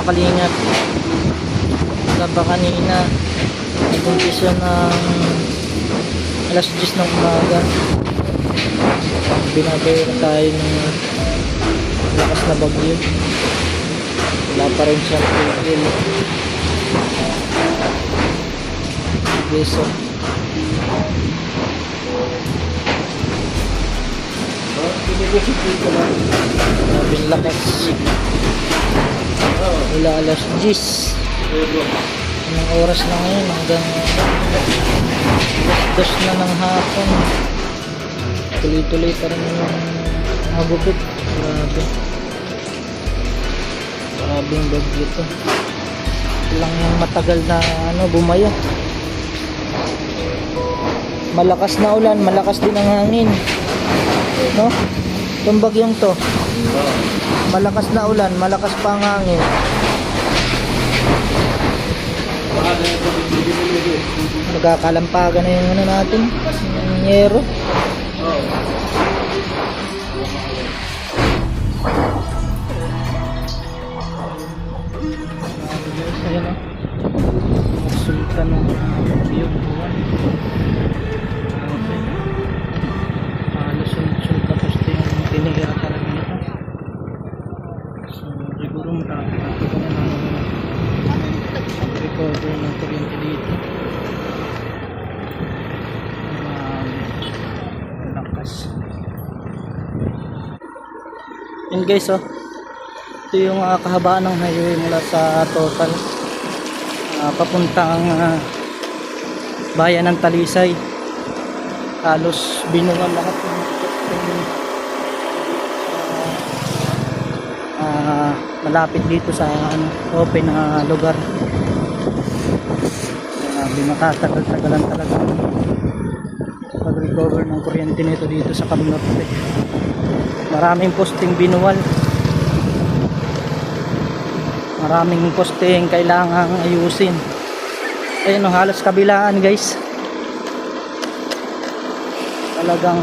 mga kalingap. Wala pa kanina. Nag-umpisa ng alas 10 ng umaga. Binabayra tayo ng lakas na bagyo. Wala pa rin siyang tigil. Beso. Labing lakas. Wala alas 10. Anong oras na ngayon? Hanggang alas 2 na ng hapon. Tuloy-tuloy pa rin yung magupit. Grabe. Grabing bagyo to. Lang yung matagal na bumaya. Malakas na ulan, malakas din ang hangin. No? Itong bagyong to. Malakas na ulan, malakas pa ang hangin. Nagkakalampagan na yung natin. Yung yero. Ayan o. Sultan ng yung buwan. Halos sunod-sunod na poste yung tinihira ka rin ito. So siguro matapos na ng recover ng kuryente dito. Lakas. Yun guys, oh. Ito yung kahabaan ng highway mula sa Total papuntang bayan ng Talisay. Halos binuwan lahat ng malapit dito sa open na lugar. Binakatagal-tagalan talaga pag-recover ng kuryente nito dito sa Cam Norte. Maraming posting binuwal. Maraming posting kailangang ayusin. Ayun, halos kabilaan guys. Talagang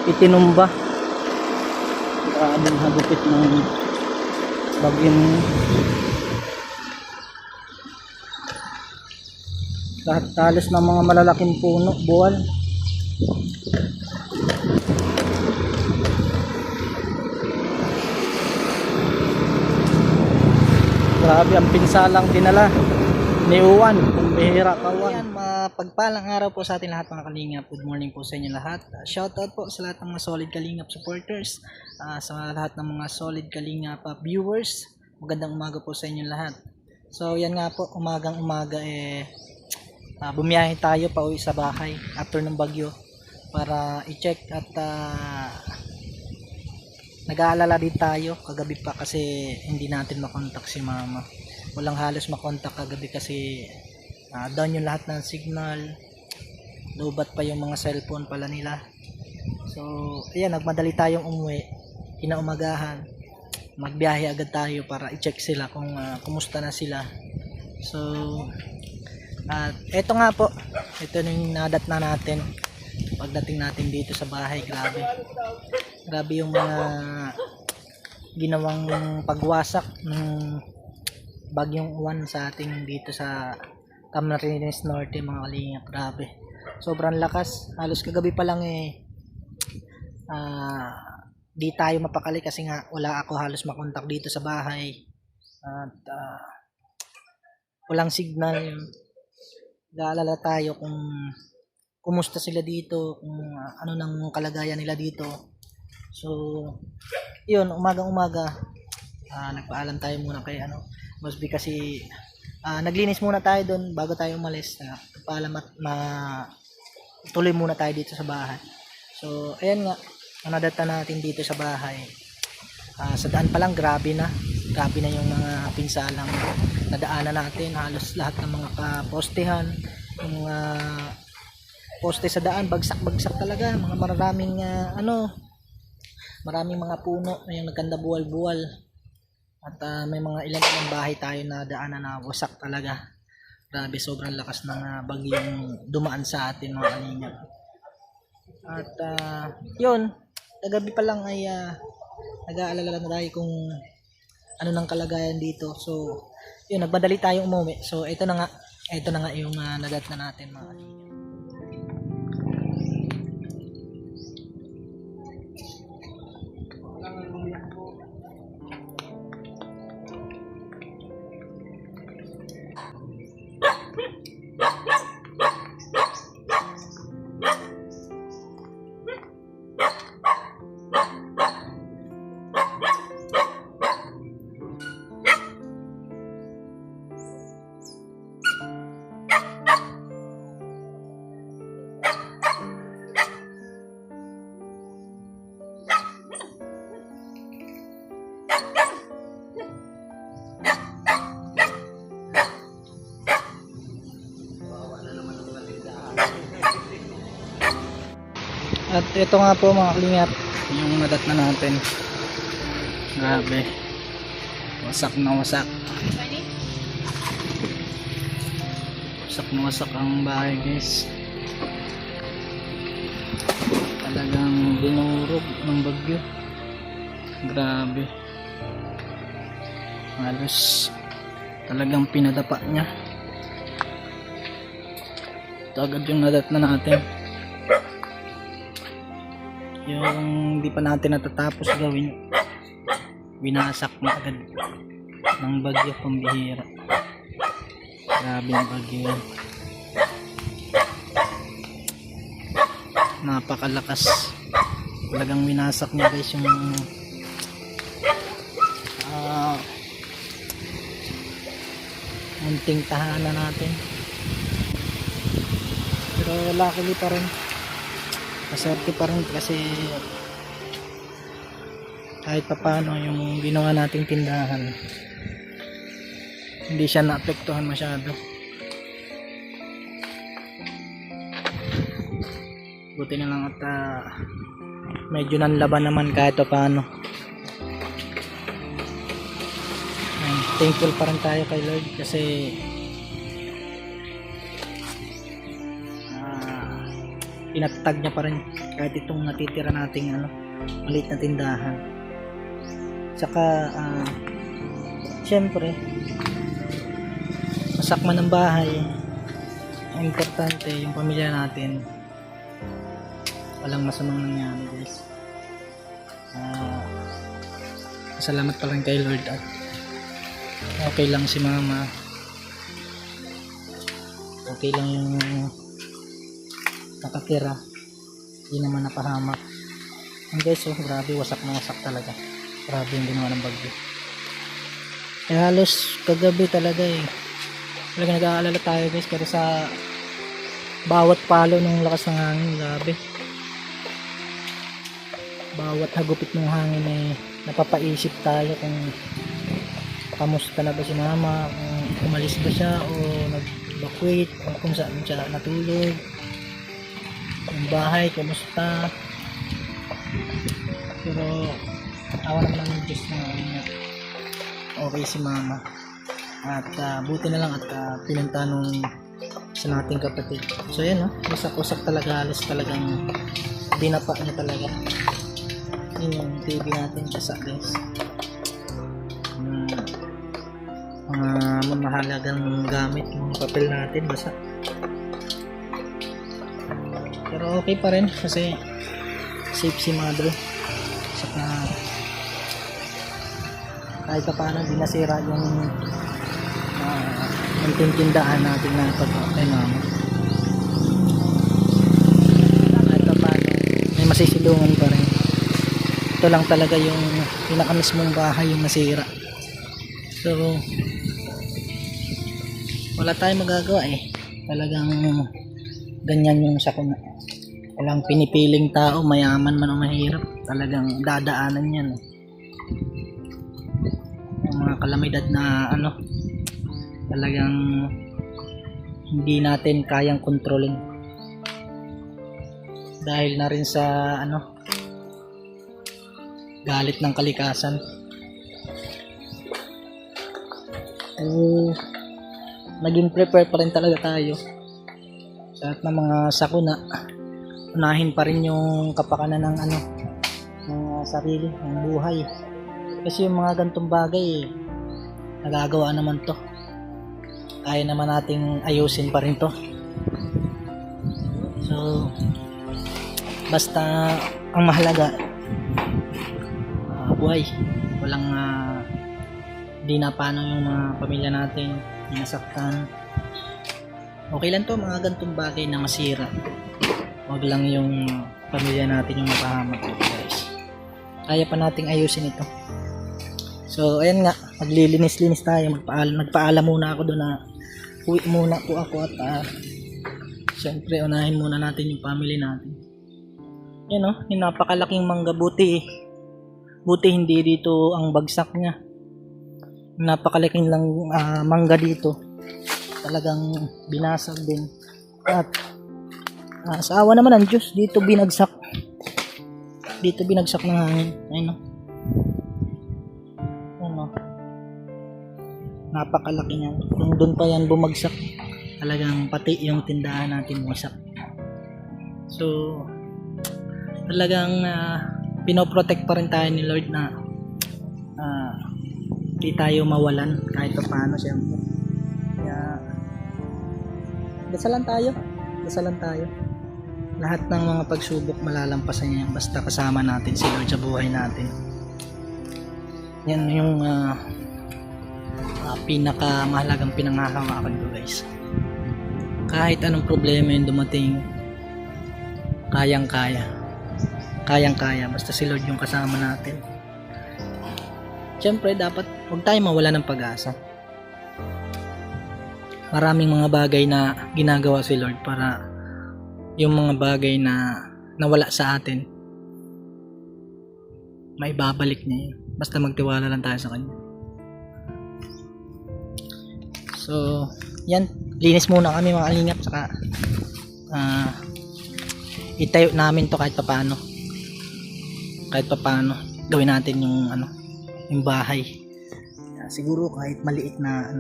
itinumba. Maraming hagupit ng bagyong. Lahat halos ng mga malalaking puno, buwal. Grabe ang pinsalang dinala ni Uwan, kung bihira ka Uwan. Mapagpalang araw po sa ating lahat mga kalingap. Good morning po sa inyo lahat. Shoutout po sa lahat ng mga solid kalingap supporters, sa lahat ng mga solid kalingap viewers. Magandang umaga po sa inyo lahat. So yan nga po, umagang umaga bumiyahe tayo pa uwi sa bahay after ng bagyo para i-check at nag-aalala din tayo kagabi pa kasi hindi natin makontak si mama. Walang halos makontak kagabi kasi down yung lahat ng signal. Lobat pa yung mga cellphone pala nila. So ayan, nagmadali tayong umuwi. Kinaumagahan magbiyahe agad tayo para i-check sila kung kumusta na sila. So at eto nga po, ito yung nadat na natin pagdating natin dito sa bahay. Grabe yung mga ginawang pagwasak ng bagyong Uwan sa ating dito sa Camarines Norte mga kalingap. Grabe, sobrang lakas. Halos kagabi pa lang di tayo mapakali kasi nga wala ako halos makontak dito sa bahay at walang signal. Nag-aalala tayo kung kumusta sila dito, kung ano nang kalagayan nila dito. So yun, umagang-umaga nagpaalam tayo muna kay Mosby kasi naglinis muna tayo doon bago tayo umalis. Nagpaalam at tuloy muna tayo dito sa bahay. So ayan nga, ang nadata natin dito sa bahay. Sa daan pa lang grabe na yung mga pinsalang nadaanan natin. Halos lahat ng mga kapostehan, yung mga poste sa daan bagsak talaga. Mga maraming mga puno na yung nagkanda buwal-buwal. At may mga ilang bahay tayo na daanan na wasak talaga. Grabe, sobrang lakas ng bagyong dumaan sa atin mga kalingap. At yun, kagabi pa lang ay nag-aalala na tayo kung ano ng kalagayan dito. So yun, nagmadali tayong umuwi. So ito na nga yung nadat na natin mga kaibigan. At ito nga po mga kalingap, yung nadat na natin. Grabe. Wasak na wasak. Wasak na wasak ang bahay guys. Talagang dinurog ng bagyo. Grabe. Halos talagang pinadapa niya. Ito agad yung nadat na natin. Yung di pa natin natatapos gawin, winasak na agad ng bagyo, pambihira. Grabe yung bagyo yan, napakalakas. Talagang winasak niya guys yung munting tahanan natin. Pero luckily pa rin, maswerte pa rin kasi kahit pa paano yung ginawa nating tindahan, hindi siya naapektuhan masyado. Buti na lang at medyo nanlaban naman kahit pa paano. Thankful pa rin tayo kay Lord kasi pinatag niya pa rin kahit itong natitira nating maliit na tindahan. Tsaka syempre masakman ng bahay, ang importante yung pamilya natin, walang masamang nangyari guys. Salamat pa rin kay Lord at okay lang si mama, okay lang yung nakatira, hindi naman napahamak. And guys, grabe, wasak na wasak talaga. Grabe yung ginawa ng bagyo. Halos kagabi talaga talaga nag-aalala tayo guys, pero sa bawat palo ng lakas ng hangin, grabe, bawat hagupit ng hangin napapaisip tayo kung kamusta na ba si mama, kung umalis ba siya o nag-evacuate, kung saan siya natulog, yung bahay kumusta. Pero awa naman ng Diyos na okay si mama at buti na lang at pinunta nung sa nating kapatid. So yan wasak talaga, halos talagang dinapa niya talaga. Yun yung TV natin basa guys, mga mahalagang gamit, yung papel natin basa. Pero okay pa rin kasi safe si mother. Saka kahit pa paano di nasira yung tindahan natin na kay mama. Kahit pa paano may masisilungan pa rin. Ito lang talaga yung pinakamismong bahay yung nasira. So wala tayong magagawa talagang ganyan yung sakuna. Walang pinipiling tao, mayaman man o mahirap, talagang dadaanan yan. Yung mga kalamidad na talagang hindi natin kayang kontrolin dahil na rin sa galit ng kalikasan. Naging prepare pa rin talaga tayo sa lahat ng mga sakuna. Unahin pa rin yung kapakanan ng ng sarili, ng buhay. Kasi yung mga gantong bagay, nagagawa naman to. Kaya naman nating ayusin pa rin to. So, basta ang mahalaga, buhay. Walang di na paano yung mga pamilya natin, nasaktan. Okay lang to, mga gantong bagay na masira. Wag lang yung pamilya natin yung mapahamak, guys. Kaya pa nating ayusin ito. So, ayan nga, maglilinis-linis tayo. Nagpaalam muna ako doon na uwi muna po ako at syempre, unahin muna natin yung family natin. Yan o, yung napakalaking mangga. Buti hindi dito ang bagsak niya. Yung napakalaking lang mangga dito. Talagang binasag din. At sa awa naman ng Diyos, dito binagsak ng hangin. Ayun o. Napakalaki niyan. Kung doon pa yan bumagsak, talagang pati yung tindahan natin bumagsak. So, talagang pinoprotect pa rin tayo ni Lord na di tayo mawalan kahit pa paano, siyempre. Kaya, dasalan tayo. Lahat ng mga pagsubok malalampasan niya basta kasama natin si Lord sa buhay natin. Yan yung pinakamahalagang pinanghahawakan ko, guys. Kahit anong problema yung dumating, kayang-kaya basta si Lord yung kasama natin. Siyempre dapat huwag tayo mawala ng pag-asa. Maraming mga bagay na ginagawa si Lord para yung mga bagay na nawala sa atin maibabalik niya yun. Basta magtiwala lang tayo sa Kanya. So, yan. Linis muna kami, mga kalingap. Saka, itayo namin to kahit papaano. Gawin natin yung bahay. Siguro kahit maliit na,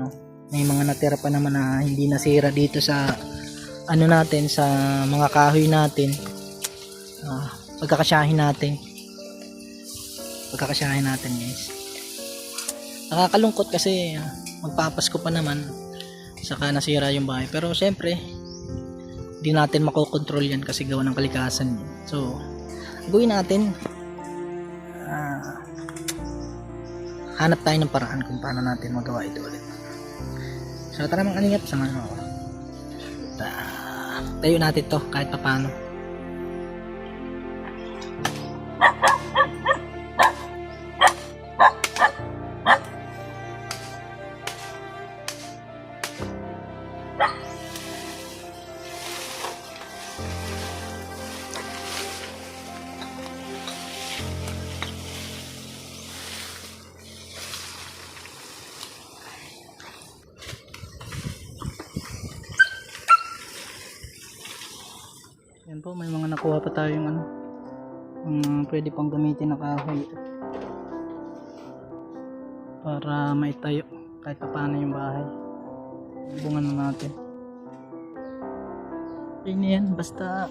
may mga natira pa naman na hindi nasira dito sa, natin, sa mga kahoy natin. Pagkakasyahin natin, guys. Nakakalungkot kasi, magpapasko pa naman saka nasira yung bahay, pero syempre di natin makokontrol yan kasi gawa ng kalikasan. So gawin natin, hanap tayo ng paraan kung paano natin magawa ito ulit. So tara mga kalingap, samahan mo ako. Tayo natin to kahit pa paano. Yan po, may mga nakuha pa tayong pwede pang gamitin na kahoy para maitayo kahit pa paano yung bahay. Bungan na natin. Hindi yan, basta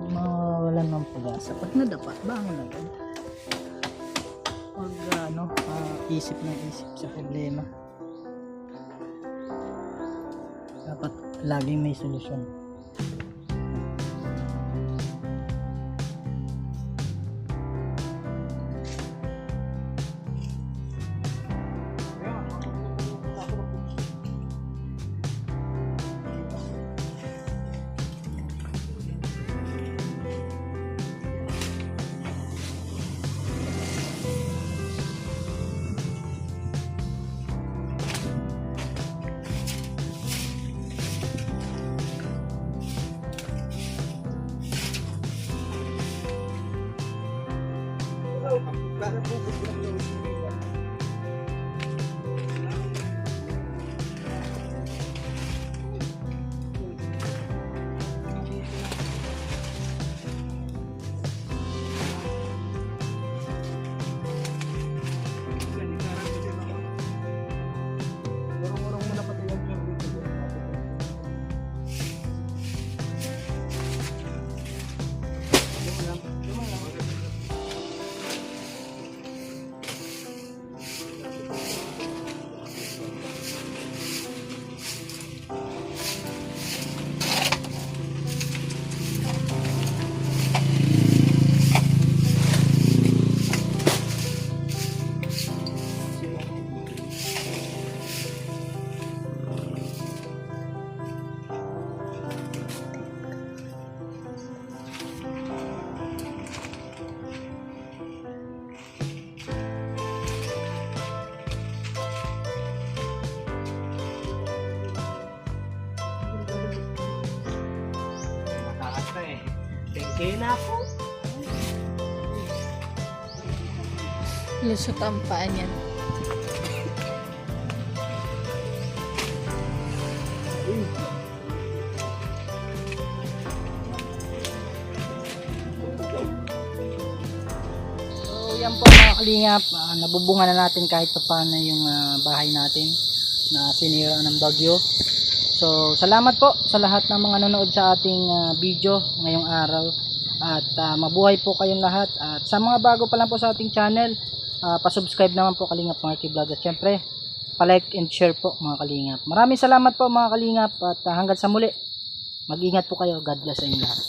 mawalan ng pag-asa. Pag nadapa, bangon agad. Huwag isip sa problema. Dapat laging may solusyon. Kaya na ako. Lusot ang paa niyan. So yan po mga kalingap, nabubunga na natin kahit pa paano yung bahay natin na sinira ng bagyo. So salamat po sa lahat ng mga nanonood sa ating video ngayong araw. At mabuhay po kayong lahat. At sa mga bago pa lang po sa ating channel, pa-subscribe naman po Kalingap Marky Vlog. At syempre, pa-like and share po mga Kalingap. Maraming salamat po mga Kalingap. At hanggang sa muli, mag-ingat po kayo. God bless sa inyo lahat.